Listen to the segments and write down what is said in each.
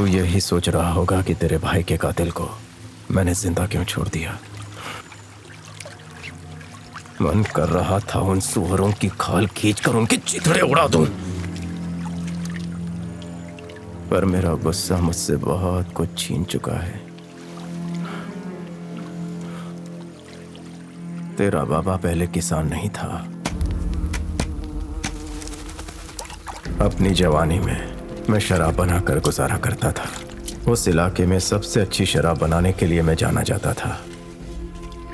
तू यही सोच रहा होगा कि तेरे भाई के कातिल को मैंने जिंदा क्यों छोड़ दिया। मन कर रहा था उन सुअरों की खाल खींचकर उनके चिथड़े उड़ा दूं, पर मेरा गुस्सा मुझसे बहुत कुछ छीन चुका है। तेरा बाबा पहले किसान नहीं था। अपनी जवानी में मैं शराब बनाकर गुजारा करता था। उस इलाके में सबसे अच्छी शराब बनाने के लिए मैं जाना जाता था।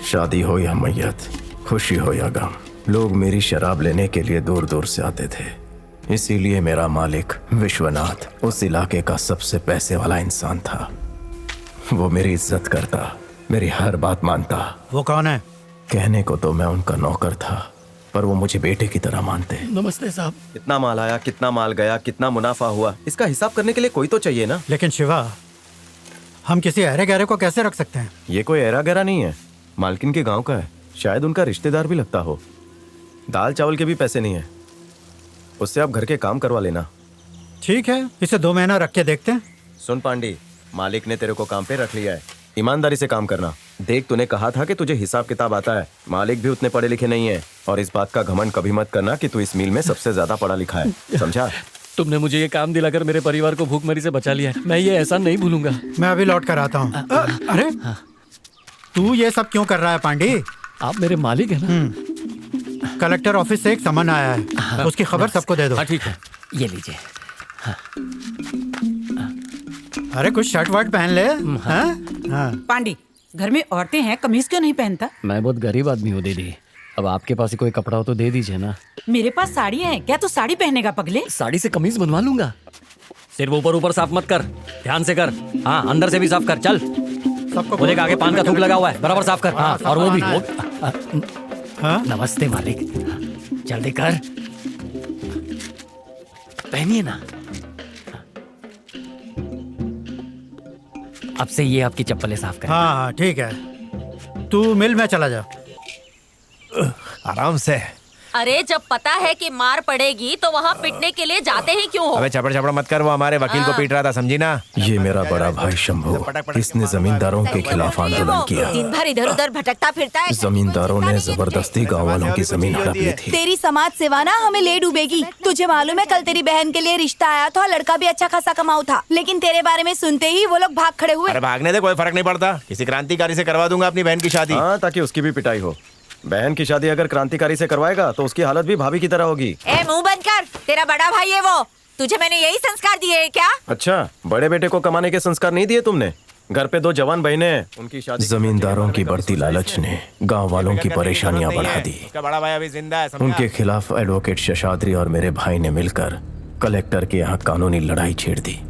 शादी हो या मैयत, खुशी हो या गम, लोग मेरी शराब लेने के लिए दूर दूर से आते थे। इसीलिए मेरा मालिक विश्वनाथ उस इलाके का सबसे पैसे वाला इंसान था। वो मेरी इज्जत करता, मेरी हर बात मानता। वो कौन है? कहने को तो मैं उनका नौकर था, पर वो मुझे बेटे की तरह मानते। नमस्ते साहब। कितना माल आया, कितना माल गया, कितना मुनाफा हुआ, इसका हिसाब करने के लिए कोई तो चाहिए ना। लेकिन शिवा, हम किसी अहरे गहरे को कैसे रख सकते हैं? ये कोई ऐरा गहरा नहीं है, मालकिन के गांव का है, शायद उनका रिश्तेदार भी लगता हो। दाल चावल के भी पैसे नहीं है, उससे आप घर के काम करवा लेना। ठीक है, इसे 2 महीना रख के देखते हैं। सुन पांडी, मालिक ने तेरे को काम पे रख लिया है, ईमानदारी से काम करना। देख, तूने कहा था कि तुझे हिसाब किताब आता है। मालिक भी उतने पढ़े लिखे नहीं है, और इस बात का घमंड कभी मत करना कि तू इस मिल में सबसे ज्यादा पढ़ा लिखा है, समझा? तुमने मुझे ये काम दिलाकर मेरे परिवार को भूखमरी से बचा लिया है। मैं ये एहसान नहीं भूलूंगा। मैं अभी लौट कर आता हूँ। अरे तू ये सब क्यों कर रहा है पांडी? आप मेरे मालिक है ना। कलेक्टर ऑफिस से एक समन आया है, उसकी खबर सबको दे दो। हाँ ठीक है, ये लीजिए। अरे कुछ शर्ट वर्ट पहन ले। हाँ। पांडी, घर में औरतें हैं, कमीज क्यों नहीं पहनता? मैं बहुत गरीब आदमी हूँ दीदी, अब आपके पास ही कोई कपड़ा हो तो दे दीजिए ना। मेरे पास साड़ियाँ हैं, क्या तू साड़ी पहनेगा पगले? साड़ी से कमीज बनवा लूंगा। सिर्फ ऊपर ऊपर साफ मत कर, ध्यान से कर। हाँ, अंदर से भी साफ कर। चल, सबको बोले आगे पान का थूक लगा हुआ है, बराबर साफ कर। हाँ, और वो भी हाँ? नमस्ते मालिक, जल्दी कर, पहनिए ना। अब से ये आपकी चप्पलें साफ कर। हाँ हाँ ठीक है, तू मिल में चला जा। आराम से। अरे जब पता है कि मार पड़ेगी तो वहाँ पिटने के लिए जाते ही क्यों हो? अबे चपड़ चपड़ मत कर, वो हमारे वकील को पीट रहा था, समझी ना? ये मेरा बड़ा भाई शंभू, इसने जमींदारों के खिलाफ आंदोलन किया। दिन भर इधर उधर भटकता फिरता है। जमींदारों ने जबरदस्ती गाँव वालों की जमीन हड़प ली थी। तेरी समाज सेवा ना हमें ले डूबेगी। तुझे मालूम है, कल तेरी बहन के लिए रिश्ता आया था, लड़का भी अच्छा खासा कमाऊ था, लेकिन तेरे बारे में सुनते ही वो लोग भाग खड़े हुए। अरे भागने दे, कोई फर्क नहीं पड़ता, किसी क्रांतिकारी से करवा दूंगा अपनी बहन की शादी। हाँ, ताकि उसकी भी पिटाई हो। बहन की शादी अगर क्रांतिकारी से करवाएगा तो उसकी हालत भी भाभी की तरह होगी। ए मुंह बंद कर, तेरा बड़ा भाई है वो। तुझे मैंने यही संस्कार दिए है क्या? अच्छा, बड़े बेटे को कमाने के संस्कार नहीं दिए तुमने? घर पे 2 जवान बहनें हैं, उनकी शादी। जमींदारों की बढ़ती लालच ने गांव वालों की परेशानियां बढ़ा दी। उसका बड़ा भाई अभी जिंदा है, समझा? उनके खिलाफ एडवोकेट शशाद्री और मेरे भाई ने मिलकर कलेक्टर के यहाँ कानूनी लड़ाई छेड़ दी।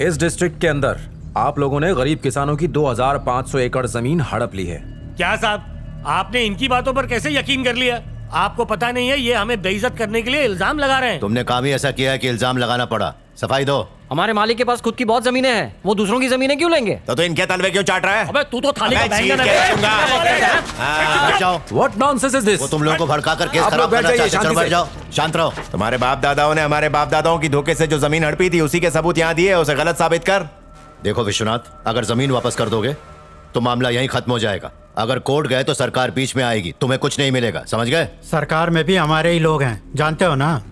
इस डिस्ट्रिक्ट के अंदर आप लोगों ने गरीब किसानों की 2500 एकड़ जमीन हड़प ली है। क्या साहब, आपने इनकी बातों पर कैसे यकीन कर लिया? आपको पता नहीं है ये हमें बेइज्जत करने के लिए इल्जाम लगा रहे हैं। तुमने काम ही ऐसा किया है कि इल्जाम लगाना पड़ा। सफाई दो। हमारे मालिक के पास खुद की बहुत जमीनें हैं, वो दूसरों की जमीनें क्यों लेंगे? तो इनके तलवे क्यों चाट रहा है? अबे तू तो थाली का बैंगन बैठ जाओ। What nonsense is this? वो तुम लोगों को भड़का कर केस आप खराब लोग बैठ करना जाइए, चाहते, चलो बैठ शांति जाओ, शांत रहो। तुम्हारे बाप दादाओं ने हमारे बाप दादाओं की धोखे से जो जमीन हड़पी थी उसी के सबूत यहाँ दिए, उसे गलत साबित कर। देखो विश्वनाथ, अगर जमीन वापस कर दोगे तो मामला यहीं खत्म हो जाएगा। अगर कोर्ट गए तो सरकार बीच में आएगी, तुम्हें कुछ नहीं मिलेगा, समझ गए? सरकार में भी हमारे ही लोग हैं, जानते हो ना।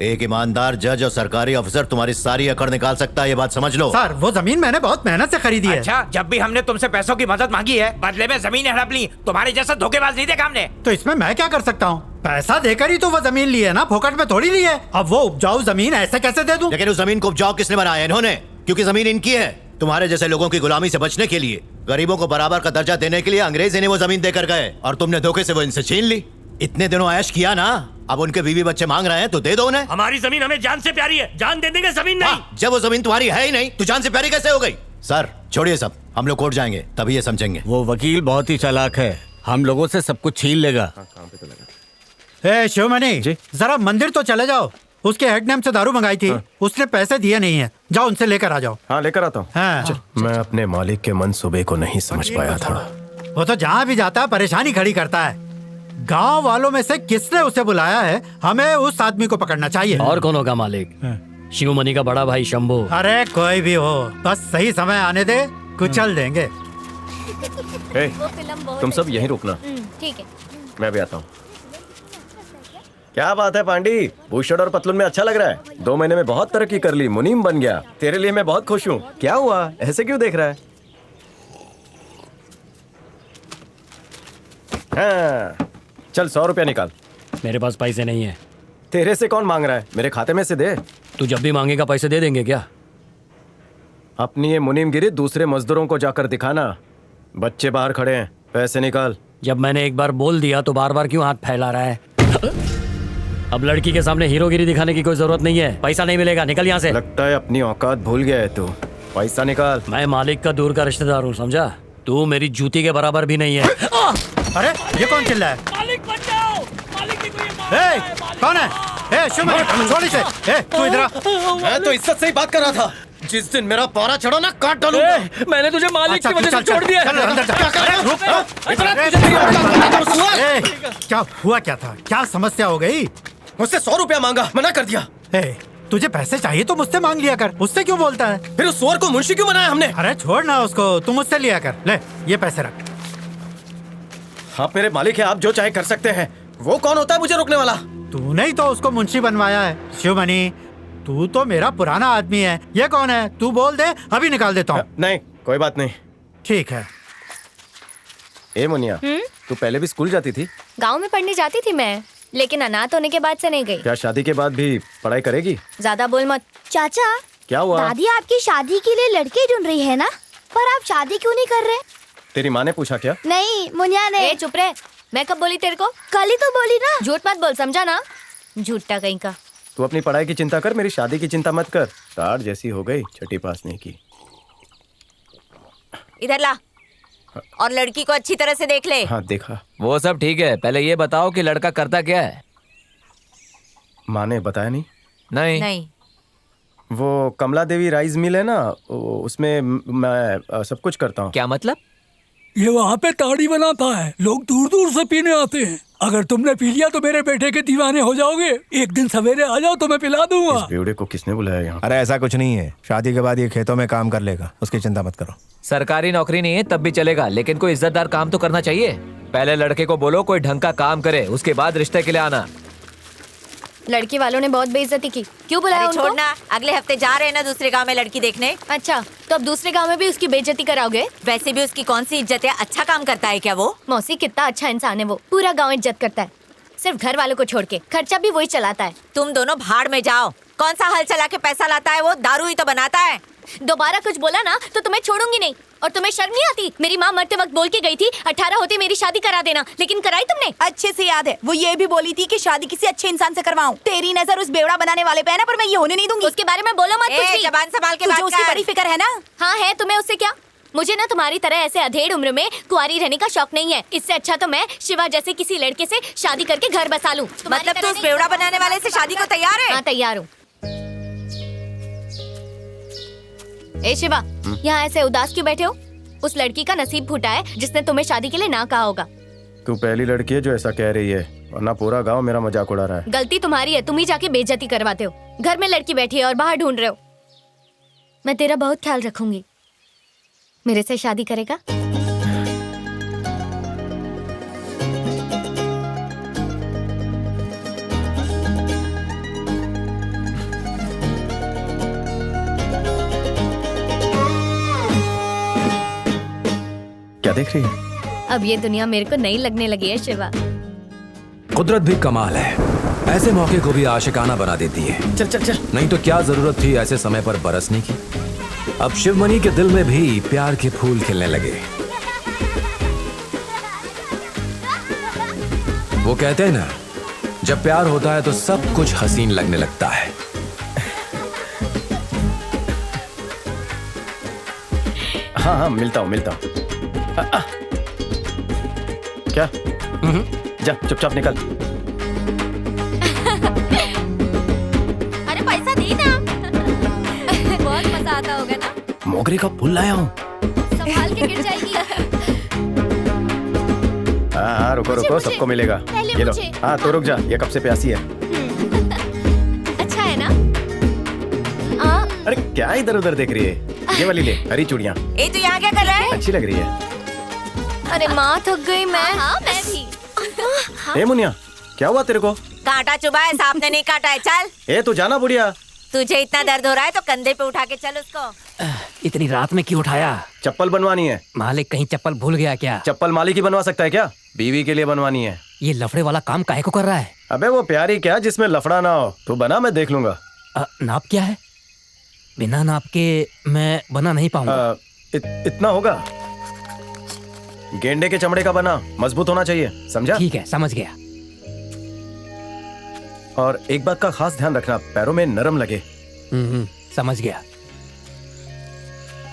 एक ईमानदार जज और सरकारी अफसर तुम्हारी सारी अकड़ निकाल सकता है, ये बात समझ लो। सर, वो जमीन मैंने बहुत मेहनत से खरीदी है। अच्छा, जब भी हमने तुमसे पैसों की मदद मांगी है, बदले में जमीन हड़प ली, तुम्हारे जैसा धोखेबाज नहीं देखा हमने। तो इसमें मैं क्या कर सकता हूँ? पैसा देकर ही तो वो जमीन ली है ना, फोकट में थोड़ी ली है। अब वो उपजाऊ जमीन ऐसे कैसे दे दूं? लेकिन उस जमीन को उपजाऊ किसने बनाया? इन्होंने, क्योंकि जमीन इनकी है। तुम्हारे जैसे लोगों की गुलामी से बचने के लिए, गरीबों को बराबर का दर्जा देने के लिए अंग्रेज इन्हें वो जमीन देकर गए, और तुमने धोखे से वो इनसे छीन ली। इतने दिनों ऐश किया ना, अब उनके बीवी बच्चे मांग रहे हैं तो दे दो उन्हें। हमारी जमीन हमें जान से प्यारी है, जान दे देंगे, जमीन नहीं। जब वो जमीन तुम्हारी है ही नहीं तो जान से प्यारी कैसे हो गई? सर छोड़िए सब, हम लोग कोर्ट जाएंगे तभी ये समझेंगे। वो वकील बहुत ही चालाक है, हम लोगों से सब कुछ छीन लेगा। ए शिवमणि, जरा मंदिर तो चले जाओ। उसके हेड नेम से दारू मंगाई थी, उसने पैसे दिए नहीं है, जाओ उनसे लेकर आ जाओ। हाँ, लेकर आता हूँ। हाँ। मैं अपने मालिक के मंसूबे को नहीं समझ पाया था। वो तो जहाँ भी जाता है परेशानी खड़ी करता है। गांव वालों में से किसने उसे बुलाया है? हमें उस आदमी को पकड़ना चाहिए। और कौन होगा मालिक? शिवमणि का बड़ा भाई शंभू। अरे कोई भी हो, बस सही समय आने दे, कुचल देंगे। तुम सब यहीं रुकना, ठीक है। मैं भी आता हूँ। क्या बात है पांडी, बूशर्ट और पतलून में अच्छा लग रहा है। 2 महीने में बहुत तरक्की कर ली, मुनीम बन गया। तेरे लिए मैं बहुत खुश हूँ। क्या हुआ, ऐसे क्यों देख रहा है? हाँ, चल 100 रुपया निकाल। मेरे पास पैसे नहीं है। तेरे से कौन मांग रहा है, मेरे खाते में से दे। तू जब भी मांगेगा पैसे दे देंगे क्या? अपनी ये मुनीमगिरी दूसरे मजदूरों को जाकर दिखाना। बच्चे बाहर खड़े हैं, पैसे निकाल। जब मैंने एक बार बोल दिया तो बार बार क्यों हाथ फैला रहा है? अब लड़की के सामने हीरोगिरी दिखाने की कोई जरूरत नहीं है। पैसा नहीं मिलेगा, निकल यहाँ से। लगता है अपनी औकात भूल गया है तू। पैसा निकाल। मैं मालिक का दूर का रिश्तेदार हूँ, समझा? तू मेरी जूती के बराबर भी नहीं है। अरे ये कौन चिल्ला है? मालिक बच जाओ, मालिक की कोई कौन है? शिवमणि छोड़ इसे। तू इधर आ। मैं तो इज्जत से ही बात कर रहा था। जिस दिन मेरा पारा चढ़ो ना, काट डालूंगा। मैंने तुझे मालिक की वजह से छोड़ दिया। क्या हुआ, क्या था, क्या समस्या हो गई? मुझसे 100 रुपया मांगा, मना कर दिया। तुझे पैसे चाहिए तो मुझसे मांग लिया कर, उससे क्यों बोलता है? फिर उस सुअर को मुंशी क्यों बनाया हमने? अरे छोड़ ना उसको, तू मुझसे लिया कर। ले ये पैसे रख। आप मेरे मालिक हैं, आप जो चाहे कर सकते हैं। वो कौन होता है मुझे रोकने वाला? तूने ही तो उसको मुंशी बनवाया है। शिवमणि, तू तो मेरा पुराना आदमी है। ये कौन है, तू बोल दे, अभी निकाल देता हूँ। नहीं, कोई बात नहीं। ठीक है। ए मुनिया, तू पहले भी स्कूल जाती थी? गांव में पढ़ने जाती थी मैं, लेकिन अनाथ होने के बाद से नहीं गई। क्या शादी के बाद भी पढ़ाई करेगी? ज्यादा बोल मत। चाचा, क्या हुआ? दादी आपकी शादी के लिए लड़के ढूंढ रही है ना, पर आप शादी क्यों नहीं कर रहे? तेरी माँ ने पूछा क्या? नहीं, मुनिया ने। चुप रहे। मैं कब बोली तेरे को? कल ही तो बोली ना। झूठ मत बोल, समझा ना? झूठा कहीं का। तू अपनी पढ़ाई की चिंता कर, मेरी शादी की चिंता मत कर। ताड़ जैसी हो गई, छठी पास नहीं की। इधर ला और लड़की को अच्छी तरह से देख ले। हाँ देखा। वो सब ठीक है, पहले ये बताओ कि लड़का करता क्या है? माँ ने बताया नहीं? नहीं। वो कमला देवी राइस मिल है ना, उसमें मैं सब कुछ करता हूँ। क्या मतलब? ये वहाँ पे ताड़ी बनाता है, लोग दूर दूर से पीने आते हैं। अगर तुमने पी लिया तो मेरे बेटे के दीवाने हो जाओगे। एक दिन सवेरे आ जाओ तो मैं पिला दूंगा। इस बेवड़े को किसने बुलाया यहाँ? अरे ऐसा कुछ नहीं है, शादी के बाद ये खेतों में काम कर लेगा, उसकी चिंता मत करो। सरकारी नौकरी नहीं है तब भी चलेगा, लेकिन कोई इज्जतदार काम तो करना चाहिए। पहले लड़के को बोलो कोई ढंग का काम करे, उसके बाद रिश्ते के लिए आना। लड़की वालों ने बहुत बेइज्जती की। क्यों बुलाया उनको? छोड़ना, अगले हफ्ते जा रहे हैं ना दूसरे गांव में लड़की देखने। अच्छा, तो अब दूसरे गांव में भी उसकी बेइज्जती कराओगे? वैसे भी उसकी कौन सी इज्जत है? अच्छा काम करता है क्या वो? मौसी कितना अच्छा इंसान है वो, पूरा गांव इज्जत करता है, सिर्फ घर वालों को छोड़ के। खर्चा भी वही चलाता है। तुम दोनों भाड़ में जाओ। कौन सा हल चला के पैसा लाता है वो? दारू ही तो बनाता है। दोबारा कुछ बोला ना तो तुम्हें छोड़ूंगी नहीं। और तुम्हें शर्म नहीं आती? मेरी माँ मरते वक्त बोल के गई थी 18 होते मेरी शादी करा देना, लेकिन कराई तुमने? अच्छे से याद है, वो ये भी बोली थी कि शादी किसी अच्छे इंसान से करवाऊं। तेरी नजर उस बेवड़ा बनाने वाले पे है ना, पर मैं ये होने नहीं दूंगी। उसके बारे में बोलो मत कुछ भी। जबान संभाल के तुझे बात उसकी कर। बड़ी फिक्र है ना? हाँ है, तुम्हें उससे क्या? मुझे ना तुम्हारी तरह ऐसे अधेड़ उम्र में कुंवारी रहने का शौक नहीं है। इससे अच्छा तो मैं शिवा जैसे किसी लड़के से शादी करके घर बसा लूं। मतलब तू उस बेवड़ा बनाने वाले से शादी को तैयार है? हाँ तैयार हूँ। ए शिवा, यहाँ ऐसे उदास क्यों बैठे हो? उस लड़की का नसीब फूटा है जिसने तुम्हें शादी के लिए ना कहा होगा। तू पहली लड़की है जो ऐसा कह रही है, वरना पूरा गांव मेरा मजाक उड़ा रहा है। गलती तुम्हारी है, तुम ही जाके बेइज्जती करवाते हो। घर में लड़की बैठी है और बाहर ढूंढ रहे हो। मैं तेरा बहुत ख्याल रखूंगी। मेरे से शादी करेगा? क्या देख रही है? अब ये दुनिया मेरे को नई लगने लगी है शिवा। कुदरत भी कमाल है, ऐसे मौके को भी आशिकाना बना देती है। चल चल चल। नहीं तो क्या जरूरत थी ऐसे समय पर बरसने की। अब शिवमणि के दिल में भी प्यार के फूल खिलने लगे। वो कहते हैं ना, जब प्यार होता है तो सब कुछ हसीन लगने लगता है। हाँ हाँ, मिलता हूँ। क्या? जा चुपचाप निकल। अरे पैसा दी ना। बहुत मजा आता होगा ना। मोगरे का फूल लाया हूँ। संभाल के गिर जाएगी। हाँ रुको, सबको मिलेगा। ये लो। हाँ तो रुक जा, ये कब से प्यासी है। अच्छा है ना? क्या इधर उधर देख रही है? ये वाली ले, हरी चूड़ियाँ। ए तू यहाँ क्या कर रहा है? अच्छी लग रही है। अरे माँ थक गई मैं। हाँ मैं भी। ए मुनिया, क्या हुआ तेरे को? कांटा चुभा है, सांप ने नहीं काटा है। चल। ए तू जाना बुढ़िया। तुझे इतना दर्द हो रहा है तो कंधे पे उठा के चल उसको। इतनी रात में क्यों उठाया? चप्पल बनवानी है। मालिक कहीं चप्पल भूल गया क्या? चप्पल मालिक ही बनवा सकता है क्या? बीवी के लिए बनवानी है। ये लफड़े वाला काम काहे को कर रहा है? अबे वो प्यारी क्या जिसमें लफड़ा ना हो। तू बना, मैं देख लूंगा। नाप क्या है? बिना नाप के मैं बना नहीं पाऊंगा। इतना होगा। गेंडे के चमड़े का बना, मजबूत होना चाहिए, समझा? ठीक है, समझ गया। और एक बात का खास ध्यान रखना, पैरों में नरम लगे। समझ गया।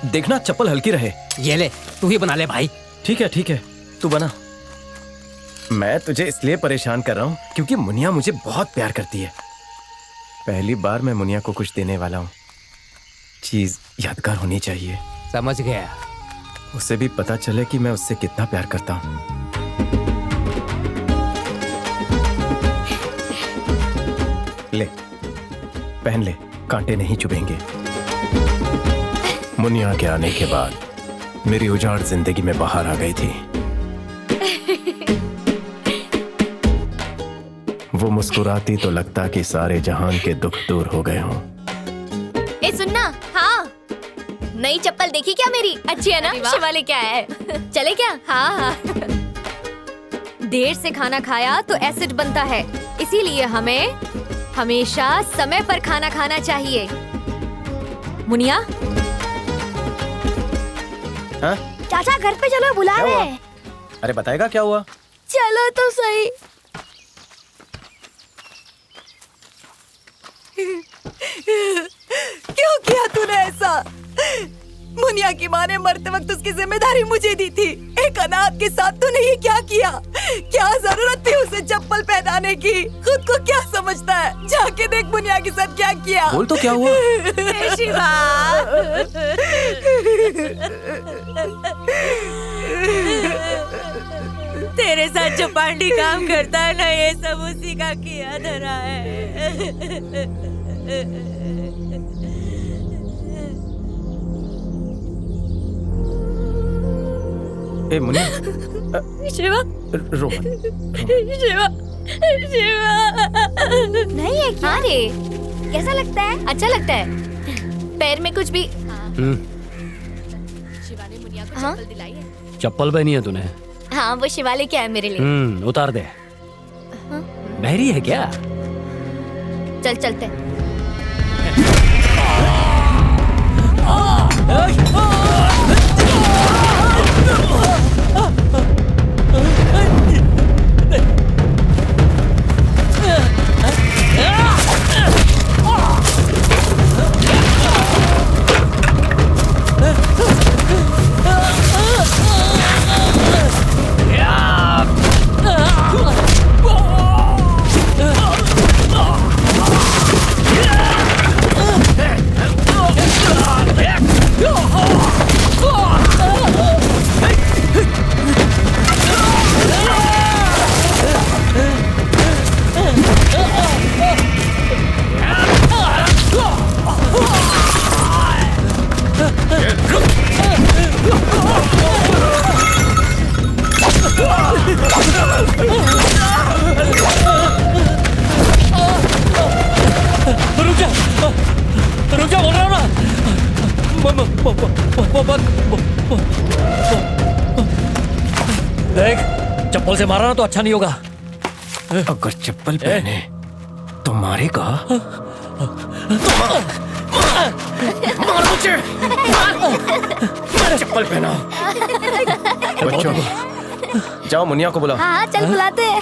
देखना चप्पल हल्की रहे। ये ले, तू ही बना ले भाई। ठीक है, तू बना। मैं तुझे इसलिए परेशान कर रहा हूँ क्योंकि मुनिया मुझे बहुत प्यार करती है। पहली बार मैं मुनिया को कुछ देने वाला हूँ। चीज यादगार होनी चाहिए। समझ गया। उसे भी पता चले कि मैं उससे कितना प्यार करता हूँ। ले, पहन ले, कांटे नहीं चुभेंगे। मुनिया के आने के बाद मेरी उजाड़ जिंदगी में बाहर आ गई थी। वो मुस्कुराती तो लगता कि सारे जहान के दुख दूर हो गए हों। ए सुनना। हाँ, नई चप्पल देखी क्या मेरी? अच्छी है ना? शिवाली क्या है? चले क्या? हाँ। देर से खाना खाया तो एसिड बनता है, इसीलिए हमें हमेशा समय पर खाना खाना चाहिए। मुनिया। हाँ? चाचा घर पे चलो, बुला रहे हैं। अरे बताएगा क्या हुआ? चलो तो सही। क्यों किया तूने ऐसा? मुनिया की माँ ने मरते वक्त उसकी जिम्मेदारी मुझे दी थी। एक अनाथ के साथ तूने ये क्या किया? क्या जरूरत थी उसे चप्पल पहनाने की? खुद को क्या समझता है? जाके देख मुनिया के साथ क्या किया। बोल तो क्या हुआ? शिवा। तेरे साथ जो पांडी काम करता है ना, ये सब उसी का किया धरा है। ए मुनिया, शिवा। रो मत। शिवा। शिवा। नहीं है क्या? रे, कैसा लगता है? अच्छा लगता है। पैर में कुछ भी? शिवा ने मुनिया को चप्पल दिलाई है। चप्पल पहनी है तूने? हाँ, वो शिवाले क्या है मेरे लिए। उतार दे। बहरी है क्या? चल चलते। रुक जा, बोल रहा हूँ ना। देख, चप्पल से मारा ना तो अच्छा नहीं होगा। अगर चप्पल पहने तो मारेगा। मार मुझे। चप्पल पहना। बच्चों, जाओ मुनिया को बुलाओ। हाँ चल बुलाते हैं।